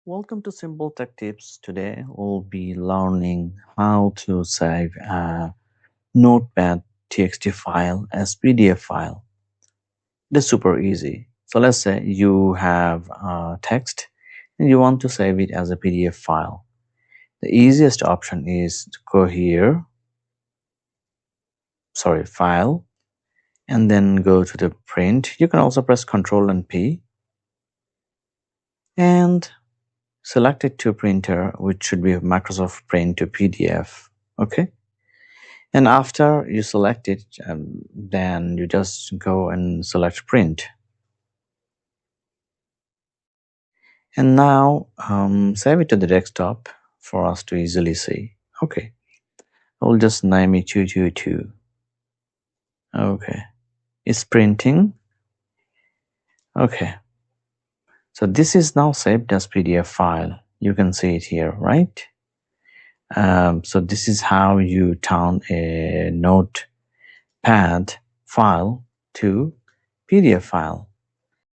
Welcome to Simple Tech Tips. Today we'll be learning how to save a Notepad TXT file as PDF file. It is super easy. So let's say you have text and you want to save it as a PDF file. The easiest option is to go here, File, and then go to the print. You can also press Ctrl and P and select it to printer, which should be Microsoft Print to PDF. Okay. And after you select it, then you just go and select print. And now save it to the desktop for us to easily see. Okay, I'll just name it 222. Okay, it's printing. Okay, so this is now saved as PDF file. You can see it here, right? So this is how you turn a Notepad file to PDF file.